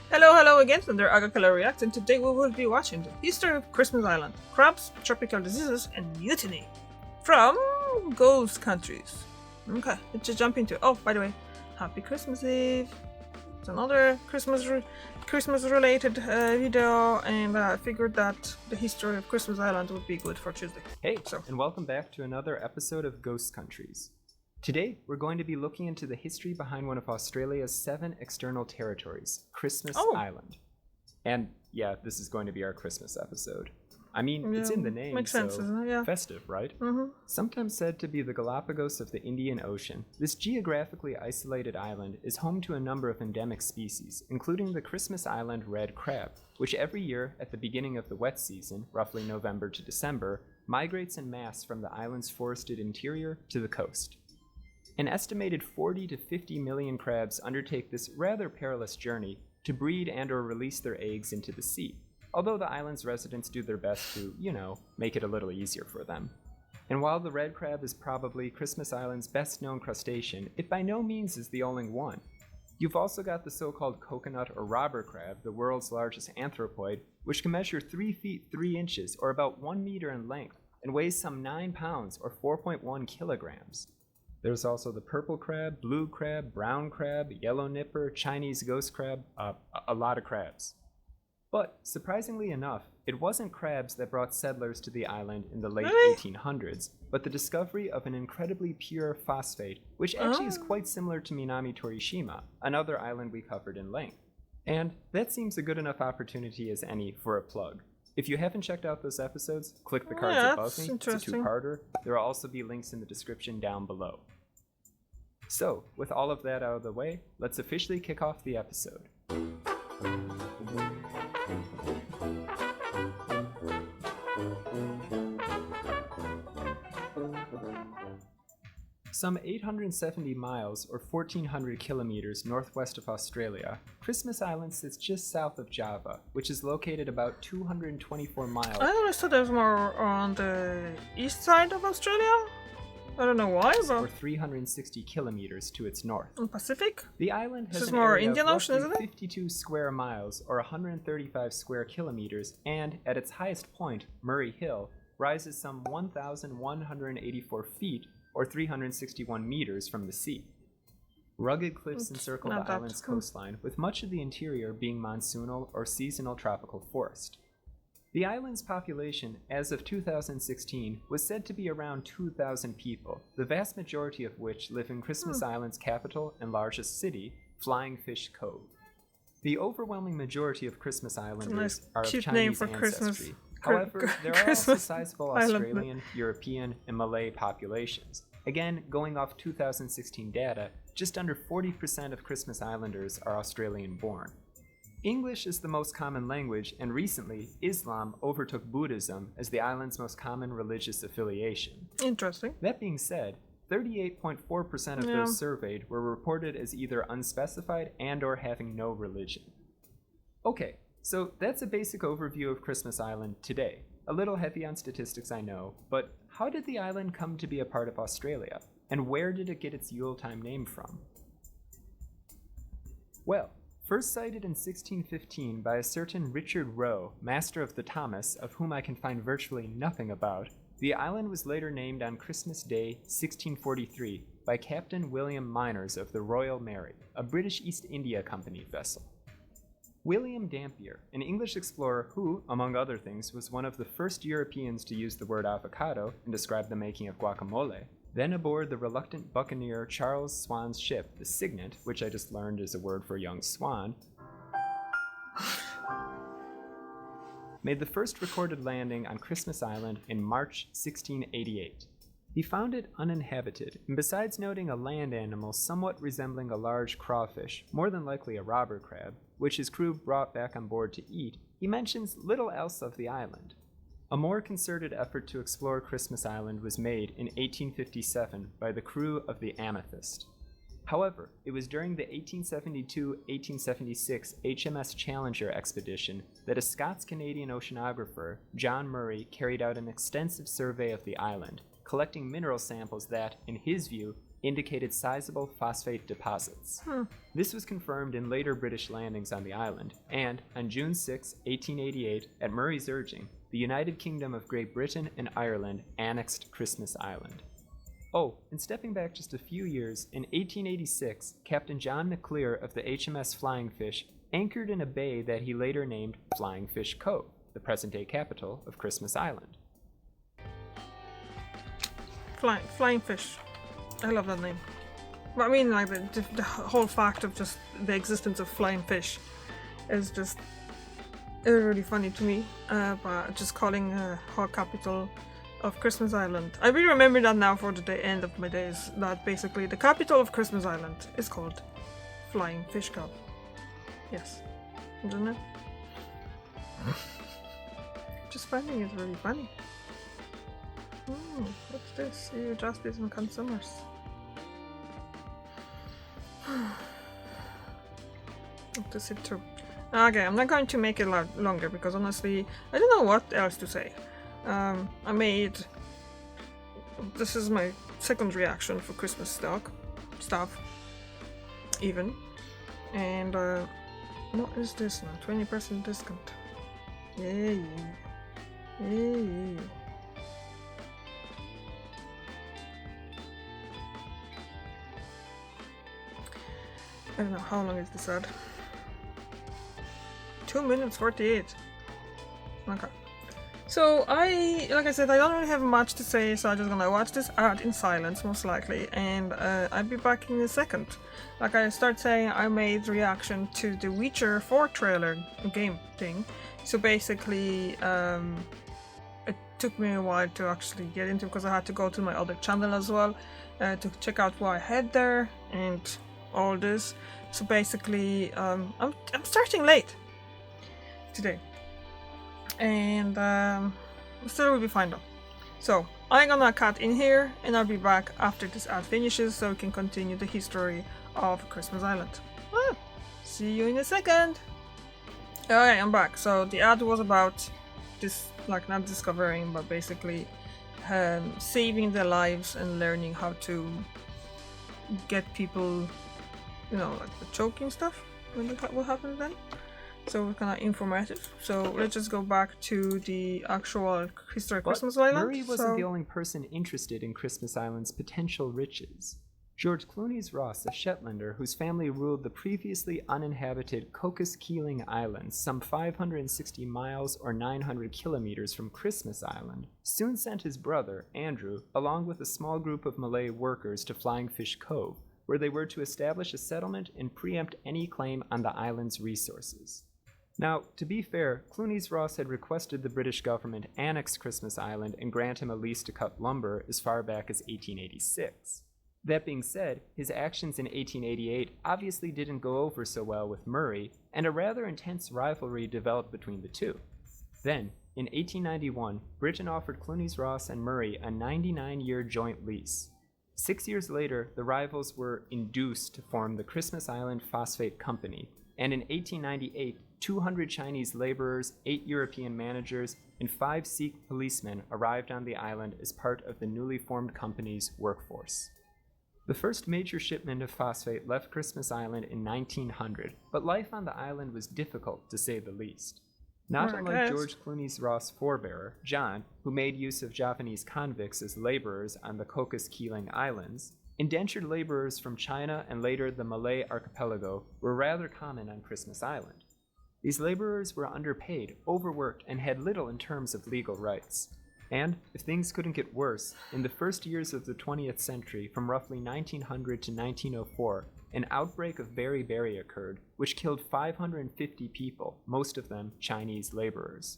Hello again, Thunder Agakala React, and today we will be watching the history of Christmas Island, crabs, tropical diseases, and mutiny from Ghost Countries. Okay, let's just jump into it. Oh, by the way, Happy Christmas Eve! It's another Christmas-related video, and I figured that the history of Christmas Island would be good for Tuesday. Hey, and welcome back to another episode of Ghost Countries. Today, we're going to be looking into the history behind one of Australia's 7 external territories, Christmas Island. And yeah, this is going to be our Christmas episode. I mean, it's in the name, makes so sense, isn't it? Yeah. Festive, right? Mm-hmm. Sometimes said to be the Galapagos of the Indian Ocean, this geographically isolated island is home to a number of endemic species, including the Christmas Island red crab, which every year at the beginning of the wet season, roughly November to December, migrates en masse from the island's forested interior to the coast. An estimated 40 to 50 million crabs undertake this rather perilous journey to breed and or release their eggs into the sea, although the island's residents do their best to, make it a little easier for them. And while the red crab is probably Christmas Island's best known crustacean, it by no means is the only one. You've also got the so-called coconut or robber crab, the world's largest anthropoid, which can measure 3 feet 3 inches or about 1 meter in length and weighs some 9 pounds or 4.1 kilograms. There's also the purple crab, blue crab, brown crab, yellow nipper, Chinese ghost crab, a lot of crabs. But surprisingly enough, it wasn't crabs that brought settlers to the island in the late 1800s, but the discovery of an incredibly pure phosphate, which actually is quite similar to Minami Torishima, another island we covered in length. And that seems a good enough opportunity as any for a plug. If you haven't checked out those episodes, click the cards above me. It's a two-parter. There will also be links in the description down below. So, with all of that out of the way, let's officially kick off the episode. Some 870 miles or 1,400 kilometers northwest of Australia, Christmas Island sits just south of Java, which is located about 224 miles. I always thought it was more on the east side of Australia. I don't know why, but... or 360 kilometers to its north. In Pacific? The island has This is an more area Indian of Ocean, roughly isn't it? 52 square miles or 135 square kilometers, and at its highest point, Murray Hill, rises some 1,184 feet or 361 meters from the sea. Rugged cliffs encircle the island's coastline, with much of the interior being monsoonal or seasonal tropical forest. The island's population, as of 2016, was said to be around 2,000 people, the vast majority of which live in Christmas Island's capital and largest city, Flying Fish Cove. The overwhelming majority of Christmas Islanders are of Chinese ancestry. However, there are also sizable Australian, European, and Malay populations. Again, going off 2016 data, just under 40% of Christmas Islanders are Australian-born. English is the most common language, and recently, Islam overtook Buddhism as the island's most common religious affiliation. Interesting. That being said, 38.4% of those surveyed were reported as either unspecified and or having no religion. Okay, so that's a basic overview of Christmas Island today. A little heavy on statistics, I know, but how did the island come to be a part of Australia? And where did it get its Yuletime name from? Well, first cited in 1615 by a certain Richard Roe, master of the Thomas, of whom I can find virtually nothing about, the island was later named on Christmas Day 1643 by Captain William Miners of the Royal Mary, a British East India Company vessel. William Dampier, an English explorer who, among other things, was one of the first Europeans to use the word avocado and describe the making of guacamole, then aboard the reluctant buccaneer Charles Swan's ship, the Cygnet, which I just learned is a word for young swan, made the first recorded landing on Christmas Island in March 1688. He found it uninhabited, and besides noting a land animal somewhat resembling a large crawfish, more than likely a robber crab, which his crew brought back on board to eat, he mentions little else of the island. A more concerted effort to explore Christmas Island was made in 1857 by the crew of the Amethyst. However, it was during the 1872-1876 HMS Challenger expedition that a Scots-Canadian oceanographer, John Murray, carried out an extensive survey of the island, collecting mineral samples that, in his view, indicated sizable phosphate deposits. This was confirmed in later British landings on the island, and on June 6, 1888, at Murray's urging, the United Kingdom of Great Britain and Ireland annexed Christmas Island. Oh, and stepping back just a few years, in 1886, Captain John McClear of the HMS Flying Fish anchored in a bay that he later named Flying Fish Cove, the present-day capital of Christmas Island. Flying fish. I love that name. But I mean, like the whole fact of just the existence of flying fish is just really funny to me. But just calling hot capital of Christmas Island. I really remember that now for the end of my days. That basically the capital of Christmas Island is called Flying Fish Cove. Yes, isn't it? Just finding it really funny. What's this? You justice and consumers. Have to sit through. Okay, I'm not going to make it longer because honestly, I don't know what else to say. I made. This is my second reaction for Christmas stuff, even. And what is this now? 20% discount. Yay! Yay! I don't know, how long is this ad? 2 minutes 48. Okay. So like I said, I don't really have much to say, so I'm just gonna watch this ad in silence, most likely, and I'll be back in a second. Like I start saying, I made reaction to the Witcher 4 trailer game thing. So basically, it took me a while to actually get into because I had to go to my other channel as well to check out what I had there and all this. So basically, I'm starting late today, and still will be fine though. So I'm gonna cut in here, and I'll be back after this ad finishes, so we can continue the history of Christmas Island. See you in a second. Alright, I'm back. So the ad was about this, like not discovering, but basically saving their lives and learning how to get people, you know, like the choking stuff. What happens then? So it's kind of informative. So let's just go back to the actual history of Christmas Island. Murray wasn't the only person interested in Christmas Island's potential riches. George Clooney's Ross, a Shetlander whose family ruled the previously uninhabited Cocos Keeling Islands, some 560 miles or 900 kilometers from Christmas Island, soon sent his brother, Andrew, along with a small group of Malay workers to Flying Fish Cove, where they were to establish a settlement and preempt any claim on the island's resources. Now, to be fair, Clooney's Ross had requested the British government annex Christmas Island and grant him a lease to cut lumber as far back as 1886. That being said, his actions in 1888 obviously didn't go over so well with Murray, and a rather intense rivalry developed between the two. Then, in 1891, Britain offered Clooney's Ross and Murray a 99-year joint lease. 6 years later, the rivals were induced to form the Christmas Island Phosphate Company, and in 1898, 200 Chinese laborers, 8 European managers, and 5 Sikh policemen arrived on the island as part of the newly formed company's workforce. The first major shipment of phosphate left Christmas Island in 1900, but life on the island was difficult, to say the least. Not unlike George Clooney's Ross forebearer, John, who made use of Japanese convicts as laborers on the Cocos Keeling Islands, indentured laborers from China and later the Malay archipelago were rather common on Christmas Island. These laborers were underpaid, overworked, and had little in terms of legal rights. And, if things couldn't get worse, in the first years of the 20th century, from roughly 1900 to 1904, an outbreak of beriberi occurred, which killed 550 people, most of them Chinese laborers.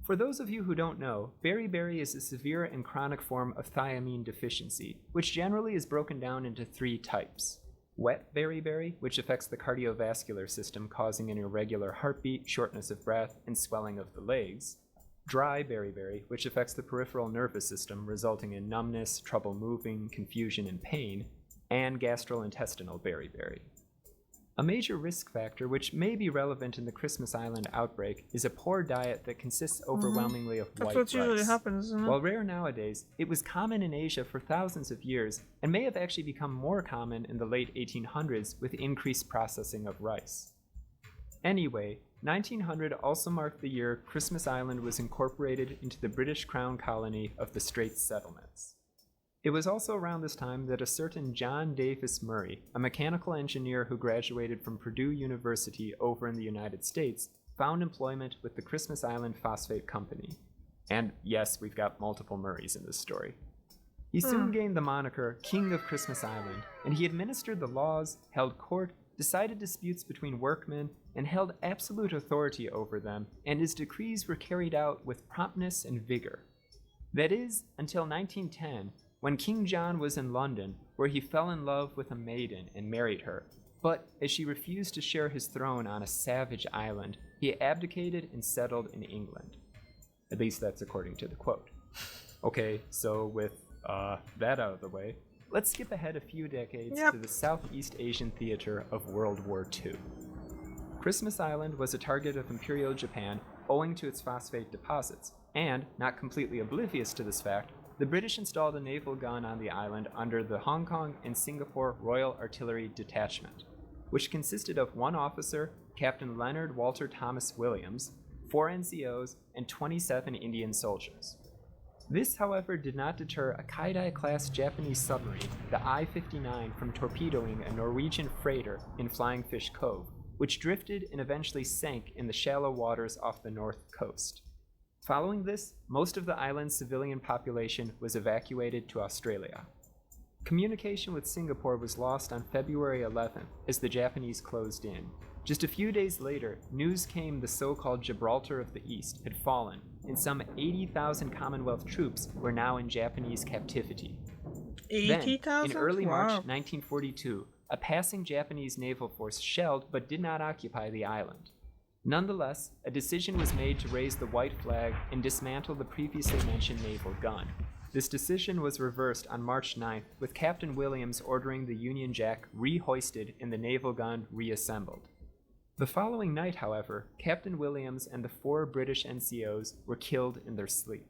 For those of you who don't know, beriberi is a severe and chronic form of thiamine deficiency, which generally is broken down into 3 types. Wet beriberi, which affects the cardiovascular system, causing an irregular heartbeat, shortness of breath, and swelling of the legs. Dry beriberi, which affects the peripheral nervous system, resulting in numbness, trouble moving, confusion, and pain, and gastrointestinal beriberi. A major risk factor, which may be relevant in the Christmas Island outbreak, is a poor diet that consists overwhelmingly of That's white what usually rice. happens, isn't it? While rare nowadays, it was common in Asia for thousands of years, and may have actually become more common in the late 1800s with increased processing of rice. Anyway, 1900 also marked the year Christmas Island was incorporated into the British Crown colony of the Straits Settlements. It was also around this time that a certain John Davis Murray, a mechanical engineer who graduated from Purdue University over in the United States, found employment with the Christmas Island Phosphate Company. And yes, we've got multiple Murrays in this story. He soon gained the moniker King of Christmas Island, and he administered the laws, held court, decided disputes between workmen, and held absolute authority over them, and his decrees were carried out with promptness and vigor. That is, until 1910, when King John was in London, where he fell in love with a maiden and married her. But as she refused to share his throne on a savage island, he abdicated and settled in England. At least that's according to the quote. Okay, so with that out of the way, let's skip ahead a few decades to the Southeast Asian theater of World War II. Christmas Island was a target of Imperial Japan owing to its phosphate deposits, and, not completely oblivious to this fact, the British installed a naval gun on the island under the Hong Kong and Singapore Royal Artillery Detachment, which consisted of 1 officer, Captain Leonard Walter Thomas Williams, 4 NCOs, and 27 Indian soldiers. This, however, did not deter a Kaidai-class Japanese submarine, the I-59, from torpedoing a Norwegian freighter in Flying Fish Cove, which drifted and eventually sank in the shallow waters off the north coast. Following this, most of the island's civilian population was evacuated to Australia. Communication with Singapore was lost on February 11th as the Japanese closed in. Just a few days later, news came the so-called Gibraltar of the East had fallen, and some 80,000 Commonwealth troops were now in Japanese captivity. 80,000? In early March 1942, a passing Japanese naval force shelled but did not occupy the island. Nonetheless, a decision was made to raise the white flag and dismantle the previously mentioned naval gun. This decision was reversed on March 9th, with Captain Williams ordering the Union Jack rehoisted and the naval gun reassembled. The following night, however, Captain Williams and the 4 British NCOs were killed in their sleep.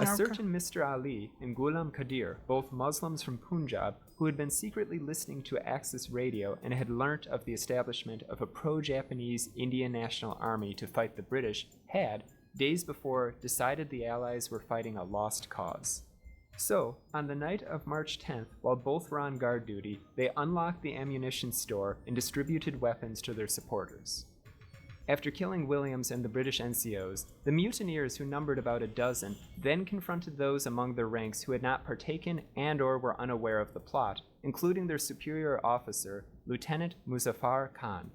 A certain Mr. Ali and Ghulam Qadir, both Muslims from Punjab, who had been secretly listening to Axis radio and had learnt of the establishment of a pro-Japanese Indian National Army to fight the British, had, days before, decided the Allies were fighting a lost cause. So, on the night of March 10th, while both were on guard duty, they unlocked the ammunition store and distributed weapons to their supporters. After killing Williams and the British NCOs, the mutineers, who numbered about a dozen, then confronted those among their ranks who had not partaken and/or were unaware of the plot, including their superior officer, Lieutenant Muzaffar Khan.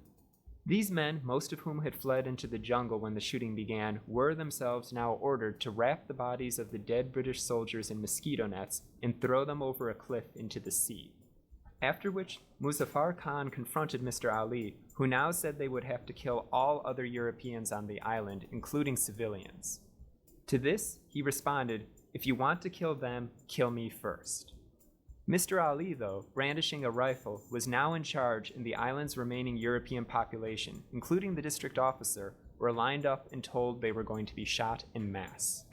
These men, most of whom had fled into the jungle when the shooting began, were themselves now ordered to wrap the bodies of the dead British soldiers in mosquito nets and throw them over a cliff into the sea. After which, Muzaffar Khan confronted Mr. Ali, who now said they would have to kill all other Europeans on the island, including civilians. To this, he responded, "If you want to kill them, kill me first." Mr. Ali, though, brandishing a rifle, was now in charge, and the island's remaining European population, including the district officer, were lined up and told they were going to be shot en masse.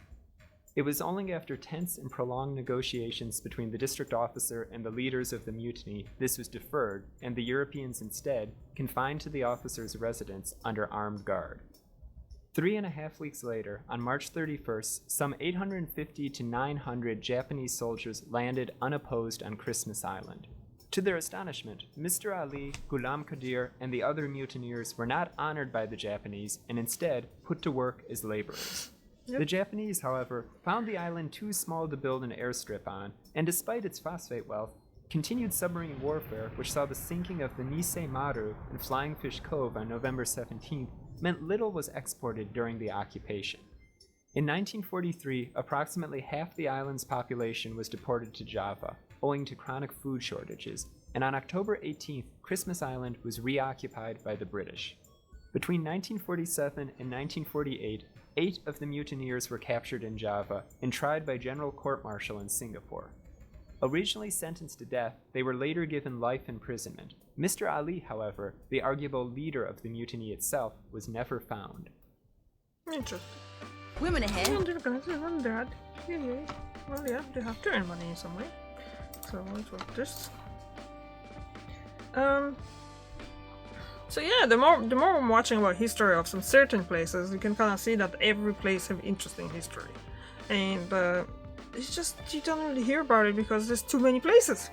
It was only after tense and prolonged negotiations between the district officer and the leaders of the mutiny this was deferred, and the Europeans instead confined to the officer's residence under armed guard. 3.5 weeks later, on March 31st, some 850 to 900 Japanese soldiers landed unopposed on Christmas Island. To their astonishment, Mr. Ali, Ghulam Qadir, and the other mutineers were not honored by the Japanese and instead put to work as laborers. The Japanese, however, found the island too small to build an airstrip on, and despite its phosphate wealth, continued submarine warfare, which saw the sinking of the Nisei Maru in Flying Fish Cove on November 17th, meant little was exported during the occupation. In 1943, approximately half the island's population was deported to Java, owing to chronic food shortages, and on October 18th, Christmas Island was reoccupied by the British. Between 1947 and 1948, 8 of the mutineers were captured in Java and tried by general court-martial in Singapore. Originally sentenced to death, they were later given life imprisonment. Mr. Ali, however, the arguable leader of the mutiny itself, was never found. Interesting. Women I ahead. wonder if they're gonna do that. Yeah. Well, yeah, they have to earn money in some way. So let's work this. So yeah, the more I'm watching about history of some certain places, you can kind of see that every place have interesting history, and it's just you don't really hear about it because there's too many places.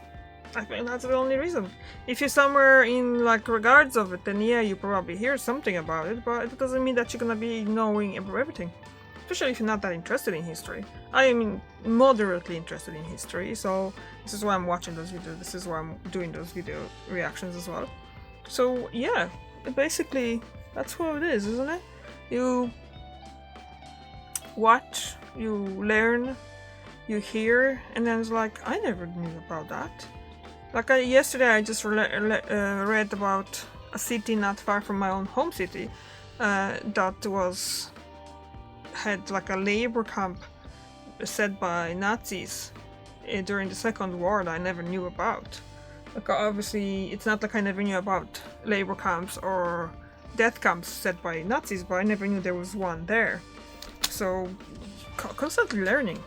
I think that's the only reason. If you're somewhere in like regards of it, then yeah, you probably hear something about it, but it doesn't mean that you're gonna be knowing everything. Especially if you're not that interested in history. I am moderately interested in history, so this is why I'm watching those videos. This is why I'm doing those video reactions as well. So yeah, basically that's what it is, isn't it? You watch, you learn, you hear, and then it's like, I never knew about that. Like yesterday I just read about a city not far from my own home city that had like a labor camp set by Nazis during the Second War that I never knew about. Like obviously it's not like I never knew about labor camps or death camps set by Nazis, but I never knew there was one there. So constantly learning.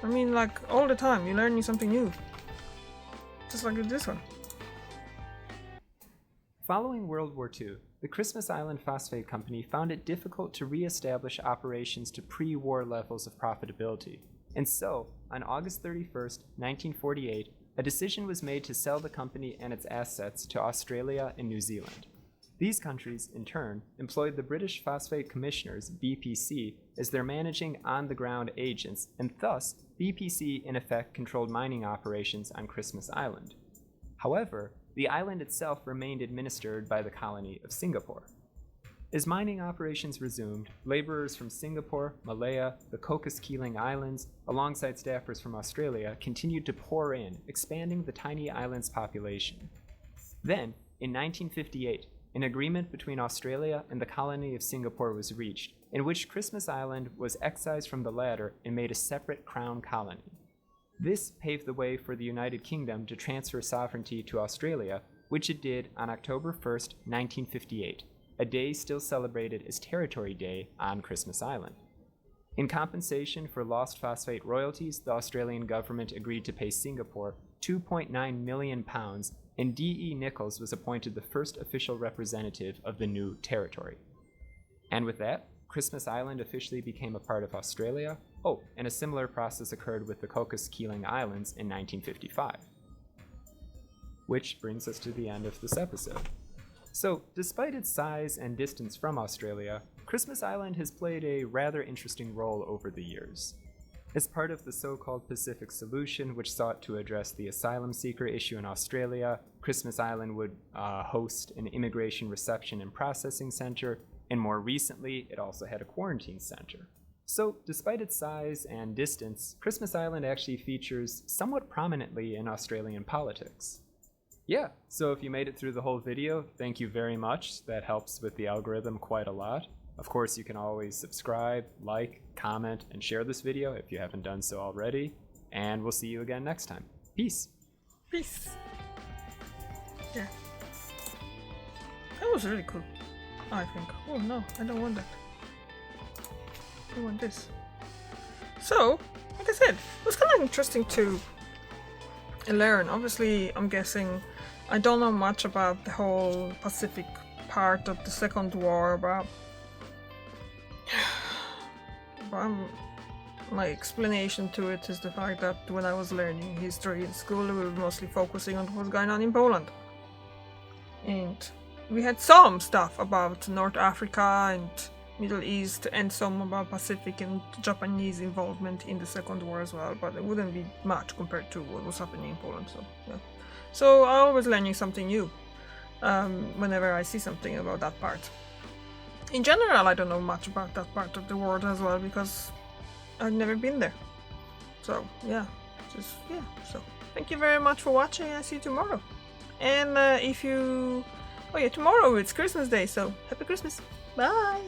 I mean, like all the time you're learning something new. Just like this one. Following World War II, the Christmas Island Phosphate Company found it difficult to re-establish operations to pre-war levels of profitability. And so, on August 31st, 1948, a decision was made to sell the company and its assets to Australia and New Zealand. These countries, in turn, employed the British Phosphate Commissioners, BPC, as their managing on-the-ground agents, and thus, BPC in effect controlled mining operations on Christmas Island. However, the island itself remained administered by the colony of Singapore. As mining operations resumed, laborers from Singapore, Malaya, the Cocos-Keeling Islands, alongside staffers from Australia, continued to pour in, expanding the tiny island's population. Then, in 1958, an agreement between Australia and the colony of Singapore was reached, in which Christmas Island was excised from the latter and made a separate crown colony. This paved the way for the United Kingdom to transfer sovereignty to Australia, which it did on October 1st, 1958, a day still celebrated as Territory Day on Christmas Island. In compensation for lost phosphate royalties, the Australian government agreed to pay Singapore £2.9 million, and D.E. Nichols was appointed the first official representative of the new territory. And with that, Christmas Island officially became a part of Australia. Oh, and a similar process occurred with the Cocos-Keeling Islands in 1955. Which brings us to the end of this episode. So, despite its size and distance from Australia, Christmas Island has played a rather interesting role over the years. As part of the so-called Pacific Solution, which sought to address the asylum seeker issue in Australia, Christmas Island would host an immigration reception and processing center, and more recently, it also had a quarantine center. So, despite its size and distance, Christmas Island actually features somewhat prominently in Australian politics. Yeah, so if you made it through the whole video, thank you very much. That helps with the algorithm quite a lot. Of course, you can always subscribe, like, comment, and share this video if you haven't done so already. And we'll see you again next time. Peace. Peace. Yeah. That was really cool, I think. Oh no, I don't want that. I want this. So, like I said, it was kind of interesting to learn. Obviously, I'm guessing I don't know much about the whole Pacific part of the Second War, but my explanation to it is the fact that when I was learning history in school, we were mostly focusing on what was going on in Poland. And we had some stuff about North Africa and Middle East and some about Pacific and Japanese involvement in the Second War as well, but it wouldn't be much compared to what was happening in Poland. So yeah, so I'm always learning something new whenever I see something about that part. In general, I don't know much about that part of the world as well because I've never been there. So yeah, so thank you very much for watching. I see you tomorrow. And tomorrow it's Christmas Day, so happy Christmas. Bye.